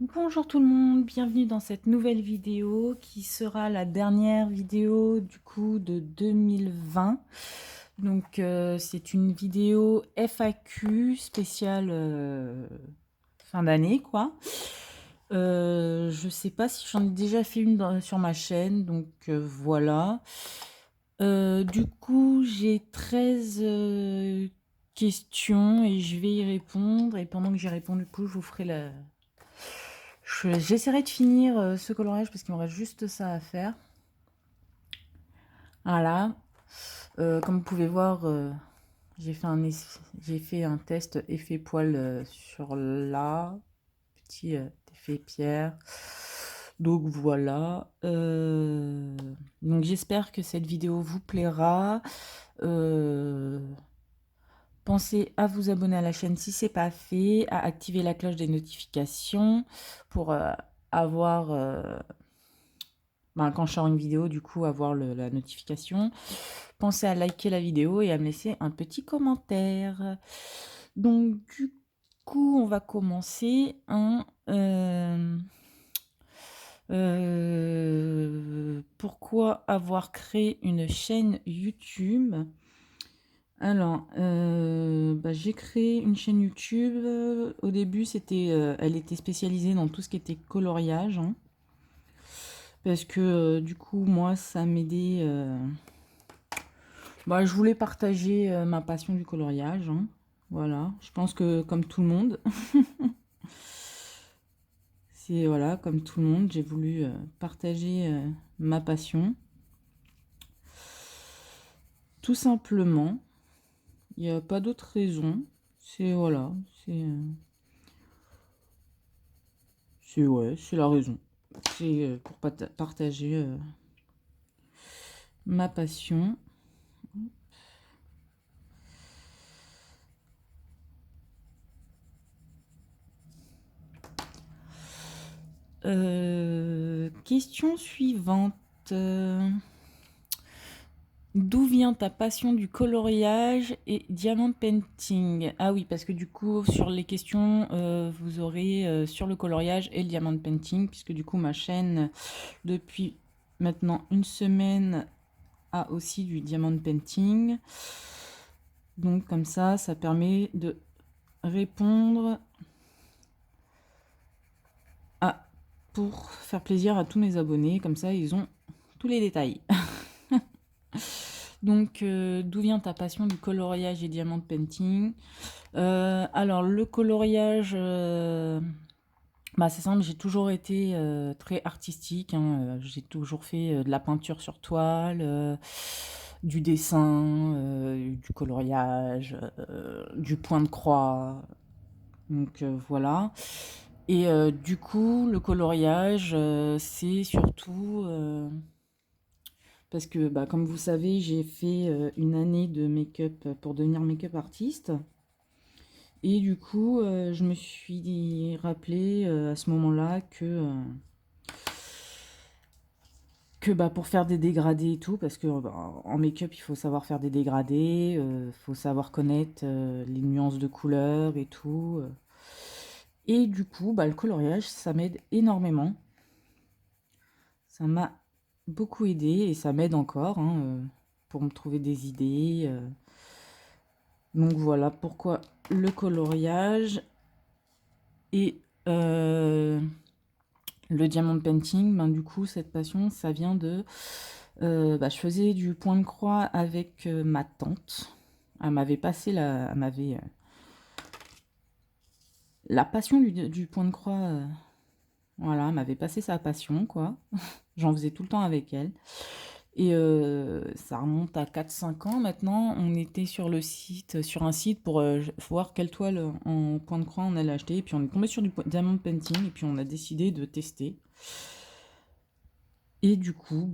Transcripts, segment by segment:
Bonjour tout le monde, bienvenue dans cette nouvelle vidéo qui sera la dernière vidéo du coup de 2020. Donc c'est une vidéo FAQ spéciale fin d'année quoi. Je sais pas si j'en ai déjà fait une sur ma chaîne, donc voilà. Du coup j'ai 13 questions et je vais y répondre. Et pendant que j'y réponds, du coup je vous ferai la... J'essaierai de finir ce coloriage parce qu'il me reste juste ça à faire. Voilà. Comme vous pouvez voir, j'ai fait un test effet poil sur la petit effet pierre. Donc voilà. Donc j'espère que cette vidéo vous plaira. Euh, Pensez à vous abonner à la chaîne si ce n'est pas fait, à activer la cloche des notifications pour avoir quand je sors une vidéo, du coup, avoir la notification. Pensez à liker la vidéo et à me laisser un petit commentaire. Donc, du coup, on va commencer. Pourquoi avoir créé une chaîne YouTube? Alors, j'ai créé une chaîne YouTube. Au début, elle était spécialisée dans tout ce qui était coloriage, hein. Parce que du coup, moi, ça m'aidait. Je voulais partager ma passion du coloriage, hein. Voilà, je pense que comme tout le monde, c'est voilà, comme tout le monde, j'ai voulu partager ma passion. Tout simplement, il n'y a pas d'autre raison. C'est voilà, c'est la raison. C'est pour partager ma passion. Question suivante. D'où vient ta passion du coloriage et diamond painting? Ah oui, parce que du coup, sur les questions, vous aurez sur le coloriage et le diamond painting, puisque du coup, ma chaîne, depuis maintenant une semaine, a aussi du diamond painting. Donc comme ça permet de répondre pour faire plaisir à tous mes abonnés. Comme ça, ils ont tous les détails. Donc, d'où vient ta passion du coloriage et diamond painting? Alors, le coloriage, c'est simple, j'ai toujours été très artistique, hein. J'ai toujours fait de la peinture sur toile, du dessin, du coloriage, du point de croix. Donc, voilà. Et du coup, le coloriage, c'est surtout... parce que, comme vous savez, j'ai fait une année de make-up pour devenir make-up artiste. Et du coup, je me suis rappelé à ce moment-là que pour faire des dégradés et tout, parce que en make-up, il faut savoir faire des dégradés, il faut savoir connaître les nuances de couleurs et tout. Et du coup, le coloriage, ça m'aide énormément. Ça m'a beaucoup aidé et ça m'aide encore, hein, pour me trouver des idées. Donc voilà pourquoi le coloriage et le diamond painting. Du coup, cette passion, ça vient de... je faisais du point de croix avec ma tante. Elle m'avait passé la passion du point de croix. Voilà, elle m'avait passé sa passion, quoi. J'en faisais tout le temps avec elle. Et ça remonte à 4-5 ans maintenant. On était sur un site pour voir quelle toile en point de croix on allait acheter. Et puis on est tombé sur du diamond painting et puis on a décidé de tester. Et du coup,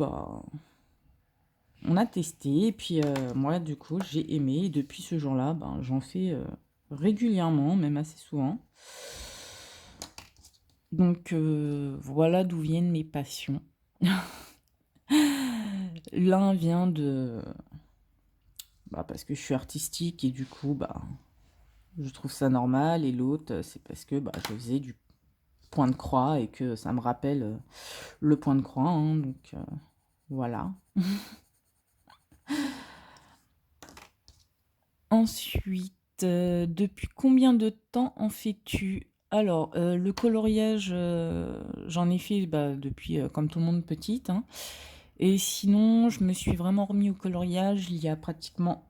on a testé. Et puis moi, du coup, j'ai aimé. Et depuis ce jour-là, j'en fais régulièrement, même assez souvent. Donc voilà d'où viennent mes passions. L'un vient de... parce que je suis artistique et du coup, je trouve ça normal. Et l'autre, c'est parce que je faisais point de croix et que ça me rappelle le point de croix, hein, donc voilà. Ensuite, depuis combien de temps en fais-tu? Alors, le coloriage, j'en ai fait depuis, comme tout le monde, petite, hein. Et sinon, je me suis vraiment remis au coloriage il y a pratiquement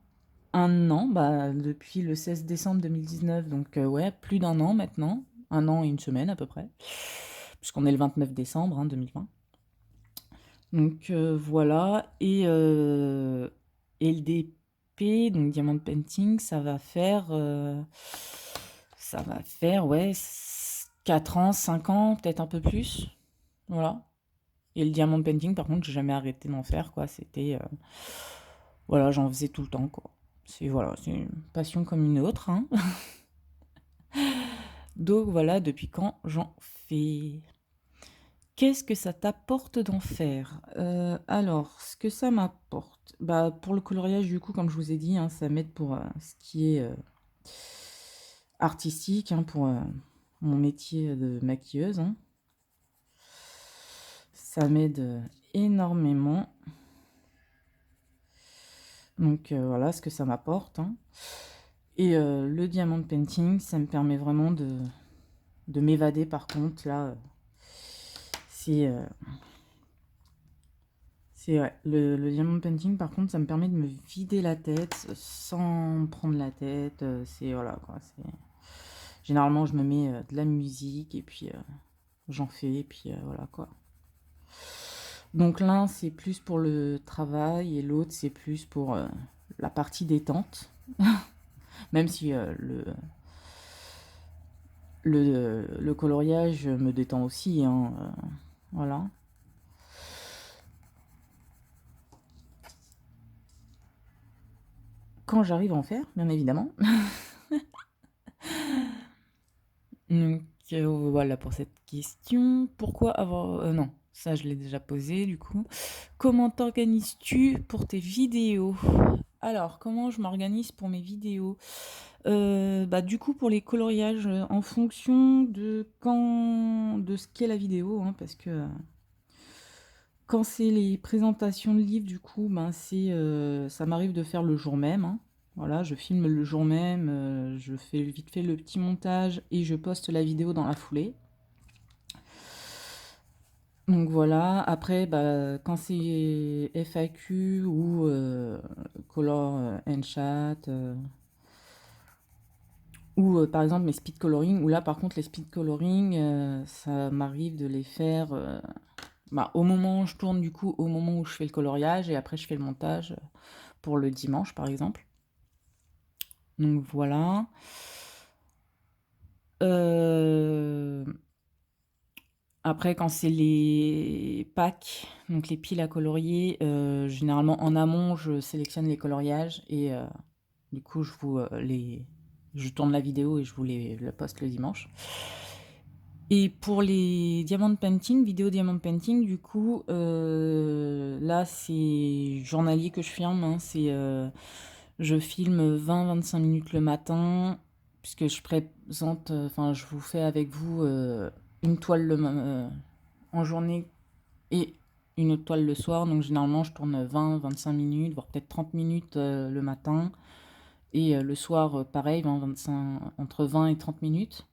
un an, depuis le 16 décembre 2019, donc ouais, plus d'un an maintenant, un an et une semaine à peu près, puisqu'on est le 29 décembre, hein, 2020. Donc voilà, et le DP, donc Diamond Painting, ça va faire ouais, 4 ans, 5 ans, peut-être un peu plus. Voilà. Et le Diamond Painting, par contre, j'ai jamais arrêté d'en faire, quoi. C'était. Voilà, j'en faisais tout le temps, quoi. Voilà, c'est une passion comme une autre, hein. Donc voilà, depuis quand j'en fais. Qu'est-ce que ça t'apporte d'en faire? Alors, ce que ça m'apporte, pour le coloriage, du coup, comme je vous ai dit, hein, ça m'aide pour ce qui est artistique, hein, pour mon métier de maquilleuse, hein. Ça m'aide énormément. Donc voilà ce que ça m'apporte, hein. Et le diamond painting, ça me permet vraiment de m'évader. Par contre, là, c'est ouais, le diamond painting, par contre, ça me permet de me vider la tête sans me prendre la tête. C'est voilà quoi. Généralement, je me mets de la musique et puis j'en fais et puis voilà quoi. Donc l'un, c'est plus pour le travail et l'autre, c'est plus pour la partie détente. Même si le coloriage me détend aussi, hein, voilà. Quand j'arrive à en faire, bien évidemment. Donc voilà pour cette question. Pourquoi avoir... non, ça je l'ai déjà posé du coup. Comment t'organises-tu pour tes vidéos? Alors, comment je m'organise pour mes vidéos? Du coup, pour les coloriages, en fonction de ce qu'est la vidéo, hein, parce que quand c'est les présentations de livres, du coup, ça m'arrive de faire le jour même, hein. Voilà, je filme le jour même, je fais vite fait le petit montage et je poste la vidéo dans la foulée. Donc voilà, après, quand c'est FAQ ou Color and Chat, ou par exemple mes speed coloring, où là par contre les speed coloring, ça m'arrive de les faire au moment où je tourne, du coup, au moment où je fais le coloriage, et après je fais le montage pour le dimanche par exemple. Donc voilà. Après, quand c'est les packs, donc les piles à colorier, généralement en amont, je sélectionne les coloriages et du coup, je tourne la vidéo et je vous la poste le dimanche. Et pour les diamond painting, vidéo diamond painting, du coup, là, c'est journalier que je filme, hein, je filme 20-25 minutes le matin, puisque je présente, je vous fais avec vous une toile en journée et une autre toile le soir. Donc généralement, je tourne 20-25 minutes, voire peut-être 30 minutes le matin. Et le soir, pareil, entre 20 et 30 minutes.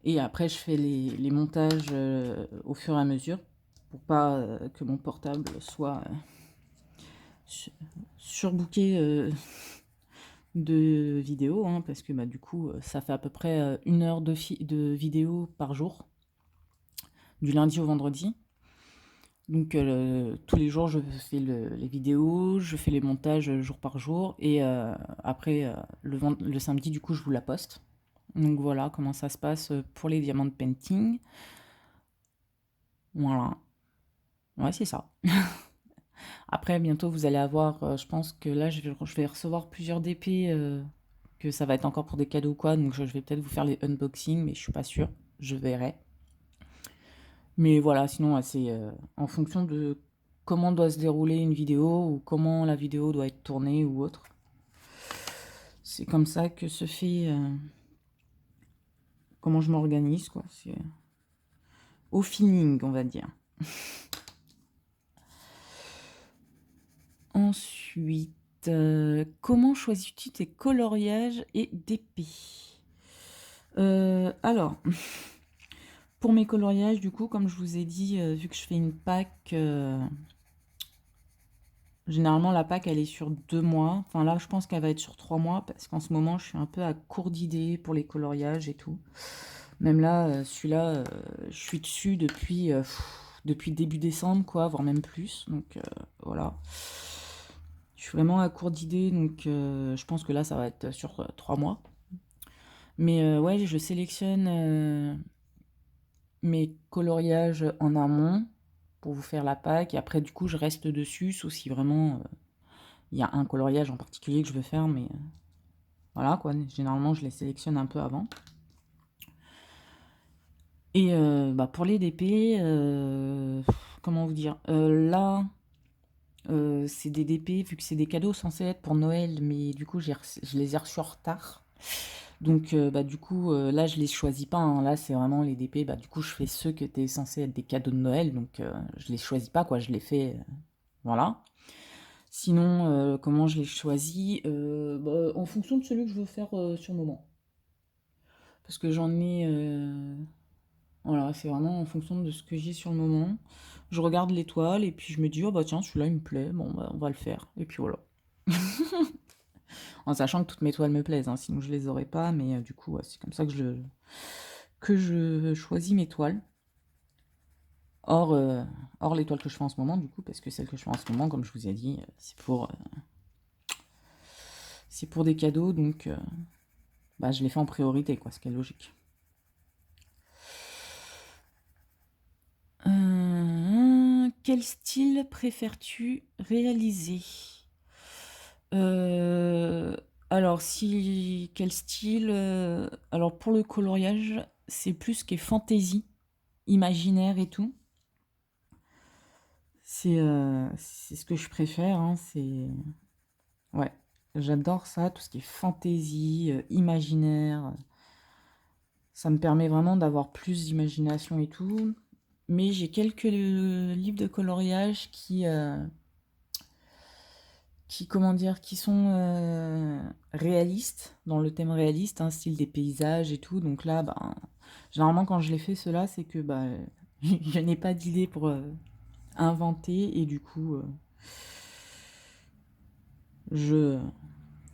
Et après, je fais les montages au fur et à mesure, pour pas que mon portable soit surbooké de vidéos, hein, parce que du coup, ça fait à peu près 1 heure de vidéo par jour, du lundi au vendredi. Donc tous les jours, je fais les vidéos, je fais les montages jour par jour, et après, le samedi, du coup, je vous la poste. Donc voilà comment ça se passe pour les diamants de painting. Voilà. Ouais, c'est ça. Après, bientôt, vous allez avoir, je pense que là, je vais recevoir plusieurs DP, que ça va être encore pour des cadeaux ou quoi, donc je vais peut-être vous faire les unboxings, mais je suis pas sûre, je verrai. Mais voilà, sinon, c'est en fonction de comment doit se dérouler une vidéo, ou comment la vidéo doit être tournée ou autre. C'est comme ça que se fait, comment je m'organise, quoi. au feeling, on va dire. Ensuite, comment choisis-tu tes coloriages et DP? Alors, pour mes coloriages, du coup, comme je vous ai dit, vu que je fais une pack, généralement la pack elle est sur 2 mois. Enfin là, je pense qu'elle va être sur 3 mois parce qu'en ce moment, je suis un peu à court d'idées pour les coloriages et tout. Même là, celui-là, je suis dessus depuis début décembre, quoi, voire même plus. Donc voilà. Je suis vraiment à court d'idées, donc je pense que là, ça va être sur 3 mois. Mais ouais, je sélectionne mes coloriages en amont pour vous faire la pack. Et après, du coup, je reste dessus, sauf si vraiment il y a un coloriage en particulier que je veux faire. Mais voilà, quoi. Généralement, je les sélectionne un peu avant. Et bah, pour les DP, comment vous dire, là, c'est des DP, vu que c'est des cadeaux censés être pour Noël, mais du coup, je les ai reçus en retard. Donc, bah, du coup, là, je les choisis pas, hein. Là, c'est vraiment les DP. Bah, du coup, je fais ceux qui étaient censés être des cadeaux de Noël. Donc, je les choisis pas, quoi. Je les fais. Voilà. Sinon, comment je les choisis bah, en fonction de celui que je veux faire sur le moment. Parce que j'en ai. Voilà, c'est vraiment en fonction de ce que j'ai sur le moment. Je regarde l'étoile et puis je me dis, oh bah tiens, celui-là il me plaît, bon bah on va le faire. Et puis voilà. En sachant que toutes mes toiles me plaisent, hein, sinon je les aurais pas, mais du coup, ouais, c'est comme ça que je choisis mes toiles. Hors, hors les toiles que je fais en ce moment, du coup, parce que celles que je fais en ce moment, comme je vous ai dit, c'est pour des cadeaux, donc bah, je les fais en priorité, quoi, ce qui est logique. Quel style préfères-tu réaliser? Euh, alors, si quel style alors pour le coloriage, c'est plus ce qui est fantasy, imaginaire et tout. C'est ce que je préfère, hein, c'est ouais, j'adore ça, tout ce qui est fantasy, imaginaire. Ça me permet vraiment d'avoir plus d'imagination et tout. Mais j'ai quelques livres de coloriage qui comment dire, qui sont réalistes, dans le thème réaliste, hein, style des paysages et tout. Donc là, ben, généralement quand je les fais ceux-là, c'est que bah, je n'ai pas d'idée pour inventer et du coup, je,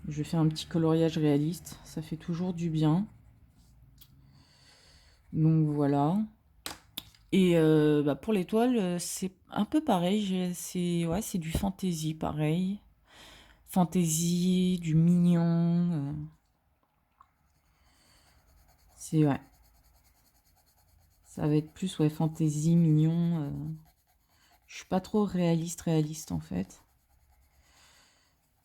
je fais un petit coloriage réaliste. Ça fait toujours du bien. Donc voilà. Et bah, pour l'étoile, c'est un peu pareil. C'est ouais, c'est du fantasy pareil. Fantasy, du mignon. C'est ouais. Ça va être plus ouais, fantasy, mignon. Je suis pas trop réaliste en fait.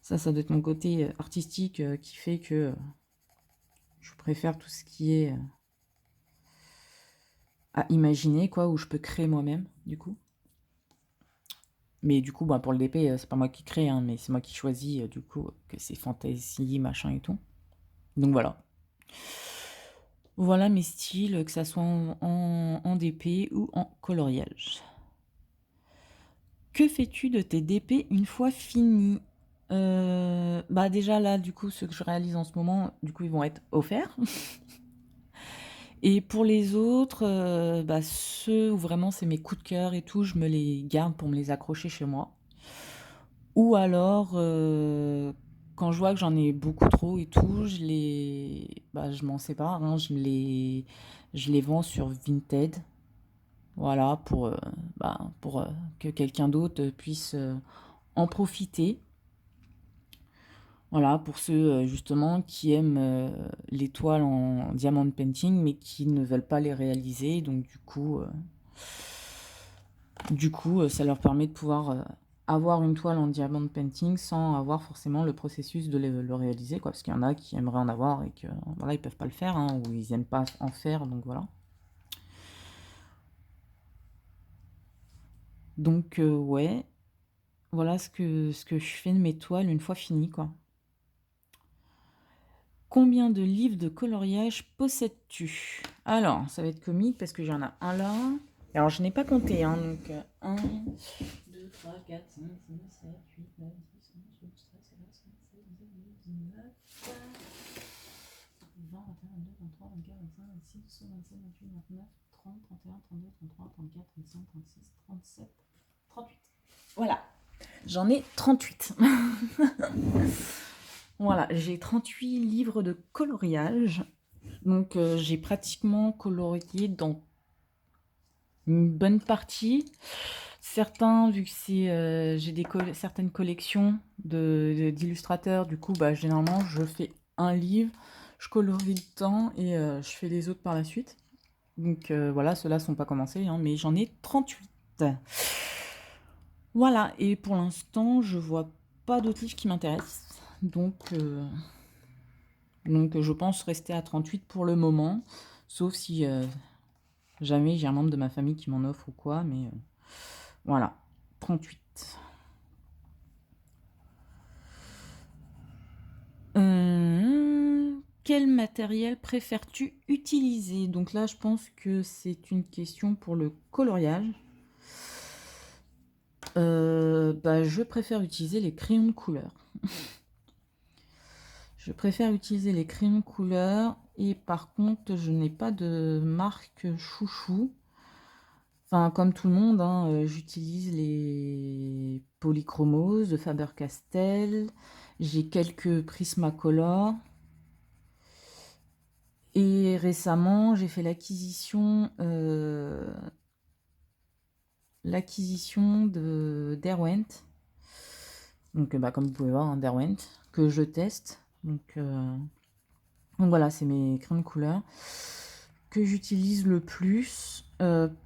Ça doit être mon côté artistique qui fait que je préfère tout ce qui est à imaginer, quoi, où je peux créer moi-même, du coup. Mais du coup, bah, pour le DP, c'est pas moi qui crée, hein, mais c'est moi qui choisis, du coup, que c'est fantasy, machin et tout. Donc voilà. Voilà mes styles, que ça soit en DP ou en coloriage. Que fais-tu de tes DP une fois finis? Bah déjà là, du coup, ceux que je réalise en ce moment, du coup, ils vont être offerts. Et pour les autres, bah, ceux où vraiment c'est mes coups de cœur et tout, je me les garde pour me les accrocher chez moi. Ou alors, quand je vois que j'en ai beaucoup trop et tout, bah, je m'en sépare, hein, je les vends sur Vinted. Voilà, pour que quelqu'un d'autre puisse en profiter. Voilà, pour ceux justement qui aiment les toiles en diamond painting mais qui ne veulent pas les réaliser. Donc du coup ça leur permet de pouvoir avoir une toile en diamond painting sans avoir forcément le processus de le réaliser, quoi. Parce qu'il y en a qui aimeraient en avoir et que voilà, ils peuvent pas le faire, hein, ou ils aiment pas en faire, donc voilà. Donc ouais, voilà ce que je fais de mes toiles une fois finies, quoi. Combien de livres de coloriage possèdes-tu? Alors, ça va être comique parce que j'en ai un là. Alors, je n'ai pas compté, hein, donc 1, 2, 3, 4, 5, 6, 7, 8, 9, 10, 11, 12, 13, 14, 15, 16, 17, 18, 19, 20, 21, 22, 23, 24, 25, 26, 27, 28, 29, 30, 31, 32, 33, 34, 35, 36, 37, 38. Voilà, j'en ai 38. Voilà, j'ai 38 livres de coloriage. Donc, j'ai pratiquement colorié dans une bonne partie. Certains, vu que j'ai certaines collections d'illustrateurs, du coup, bah, généralement, je fais un livre, je colorie dedans et je fais les autres par la suite. Donc voilà, ceux-là sont pas commencés, hein, mais j'en ai 38. Voilà, et pour l'instant, je vois pas d'autres livres qui m'intéressent. Donc je pense rester à 38 pour le moment, sauf si jamais j'ai un membre de ma famille qui m'en offre ou quoi, mais voilà, 38. Quel matériel préfères-tu utiliser? Donc là, je pense que c'est une question pour le coloriage. Bah, je préfère utiliser les crayons de couleur. Je préfère utiliser les crayons de couleur et par contre, je n'ai pas de marque chouchou. Enfin, comme tout le monde, hein, j'utilise les Polychromos de Faber-Castell. J'ai quelques Prismacolor. Et récemment, j'ai fait l'acquisition de Derwent. Donc, bah, comme vous pouvez voir, hein, Derwent, que je teste. Donc voilà, c'est mes crayons de couleur que j'utilise le plus.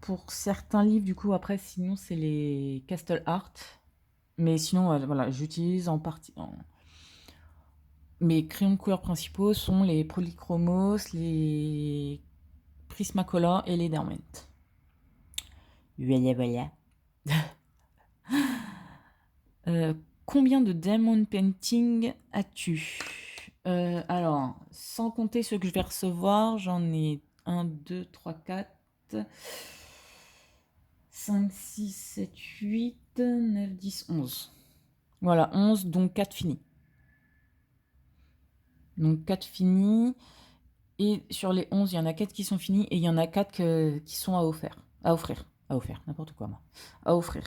Pour certains livres, du coup, après, sinon, c'est les Castle Art. Mais sinon, voilà, j'utilise en partie. Mes crayons de couleur principaux sont les Polychromos, les Prismacolor et les Derwent. Voilà, voilà. Combien de diamond painting as-tu? Alors, sans compter ceux que je vais recevoir, j'en ai 1, 2, 3, 4, 5, 6, 7, 8, 9, 10, 11. Voilà, 11, donc 4 finis. Donc 4 finis. Et sur les 11, il y en a 4 qui sont finis et il y en a 4 qui sont à offrir. À offrir, n'importe quoi, moi. À offrir.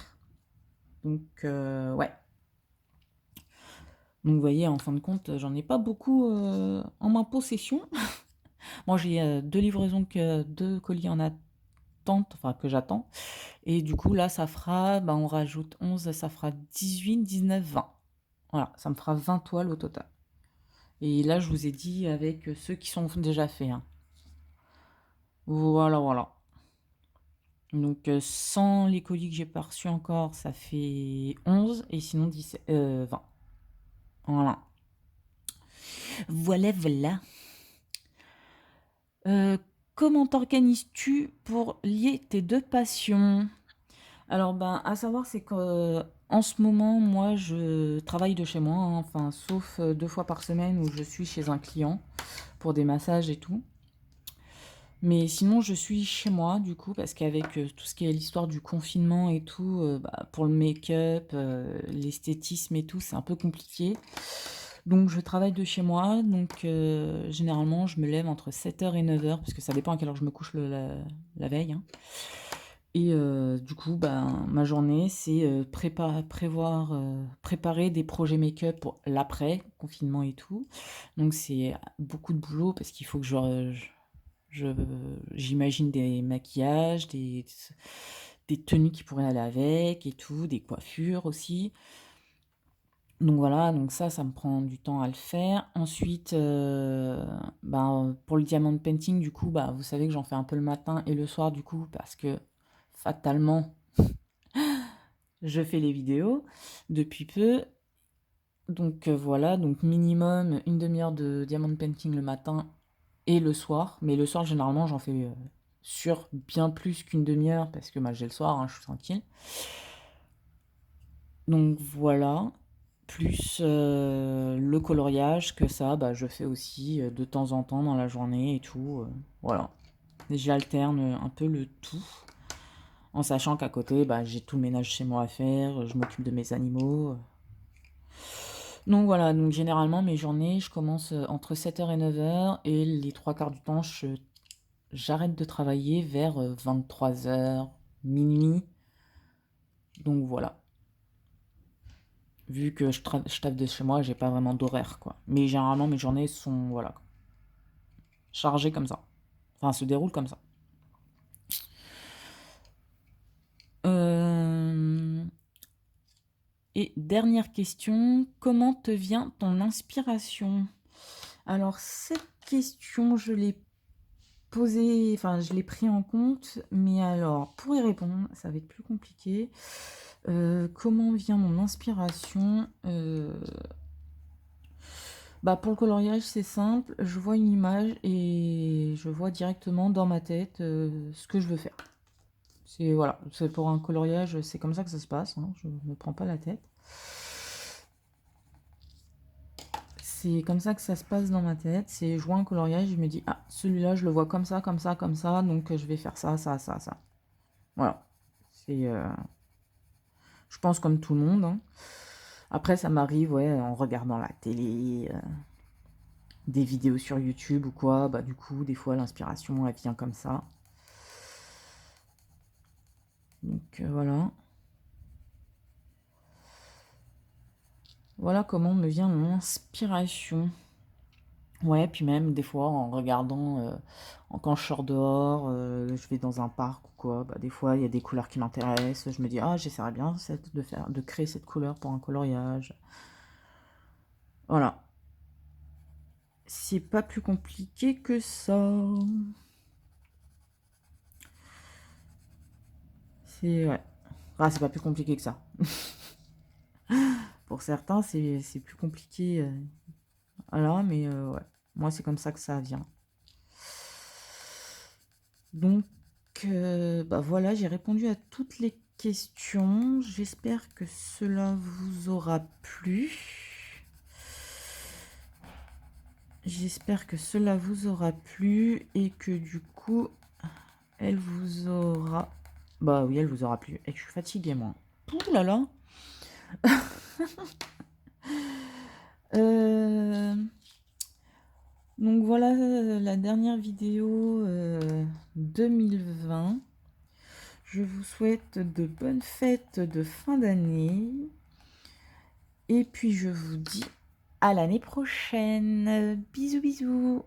Donc, ouais. Donc, vous voyez, en fin de compte, j'en ai pas beaucoup en ma possession. Moi, j'ai 2 livraisons, 2 colis en attente, enfin, que j'attends. Et du coup, là, ça fera, bah, on rajoute 11, ça fera 18, 19, 20. Voilà, ça me fera 20 toiles au total. Et là, je vous ai dit avec ceux qui sont déjà faits, hein. Voilà, voilà. Donc, sans les colis que j'ai pas reçus encore, ça fait 11. Et sinon, 17, 20. Voilà. Voilà, voilà. Comment t'organises-tu pour lier tes deux passions? Alors, ben, à savoir, c'est que en ce moment, moi, je travaille de chez moi, hein, enfin, sauf 2 fois par semaine où je suis chez un client pour des massages et tout. Mais sinon, je suis chez moi, du coup, parce qu'avec tout ce qui est l'histoire du confinement et tout, bah, pour le make-up, l'esthétisme et tout, c'est un peu compliqué. Donc, je travaille de chez moi. Donc, généralement, je me lève entre 7h et 9h, parce que ça dépend à quelle heure je me couche la veille, hein. Et du coup, ben, ma journée, c'est préparer des projets make-up pour l'après, confinement et tout. Donc, c'est beaucoup de boulot parce qu'il faut que je- j'imagine des maquillages, des tenues qui pourraient aller avec et tout, des coiffures aussi. Donc voilà, donc ça me prend du temps à le faire. Ensuite, ben, pour le diamond painting, du coup, bah, vous savez que j'en fais un peu le matin et le soir, du coup, parce que fatalement, je fais les vidéos depuis peu. Donc voilà, donc minimum une demi-heure de diamond painting le matin et le soir. Mais le soir, généralement, j'en fais sur bien plus qu'une demi-heure parce que bah, j'ai le soir, hein, je suis tranquille. Donc voilà, plus le coloriage que ça, bah, je fais aussi de temps en temps dans la journée et tout. Voilà, j'alterne un peu le tout. en sachant qu'à côté, bah, j'ai tout le ménage chez moi à faire, je m'occupe de mes animaux. Donc voilà, donc généralement mes journées, je commence entre 7h et 9h et les 3 quarts du temps, j'arrête de travailler vers 23h, minuit. Donc voilà. Vu que je taffe de chez moi, j'ai pas vraiment d'horaire, quoi. Mais généralement, mes journées sont, voilà, chargées comme ça. Enfin, se déroulent comme ça. Et dernière question, comment te vient ton inspiration? Alors, cette question, je l'ai posée, enfin, je l'ai pris en compte, mais alors, pour y répondre, ça va être plus compliqué. Comment vient mon inspiration? Bah, pour le coloriage, c'est simple. Je vois une image et je vois directement dans ma tête ce que je veux faire. C'est voilà, c'est pour un coloriage, c'est comme ça que ça se passe, hein, je ne me prends pas la tête. C'est comme ça que ça se passe dans ma tête. C'est je vois un coloriage, je me dis ah celui-là je le vois comme ça, comme ça, comme ça, donc je vais faire ça, ça, ça, ça. Voilà. C'est je pense comme tout le monde, hein. Après ça m'arrive ouais en regardant la télé, des vidéos sur YouTube ou quoi, bah du coup des fois l'inspiration elle vient comme ça. Donc voilà. Voilà comment me vient mon inspiration. Ouais, puis même des fois en regardant, quand je sors dehors, je vais dans un parc ou quoi, bah, des fois il y a des couleurs qui m'intéressent, je me dis ah j'essaierais bien de créer cette couleur pour un coloriage. Voilà, c'est pas plus compliqué que ça. C'est ouais, ah, c'est pas plus compliqué que ça. Pour certains c'est plus compliqué, voilà, mais ouais, moi c'est comme ça que ça vient. Donc, bah voilà, j'ai répondu à toutes les questions. J'espère que cela vous aura plu. J'espère que cela vous aura plu et que du coup, elle vous aura... Bah oui, elle vous aura plu. Et que je suis fatiguée, moi. Ouh là là. Donc voilà la dernière vidéo 2020. Je vous souhaite de bonnes fêtes de fin d'année. Et puis je vous dis à l'année prochaine. Bisous bisous.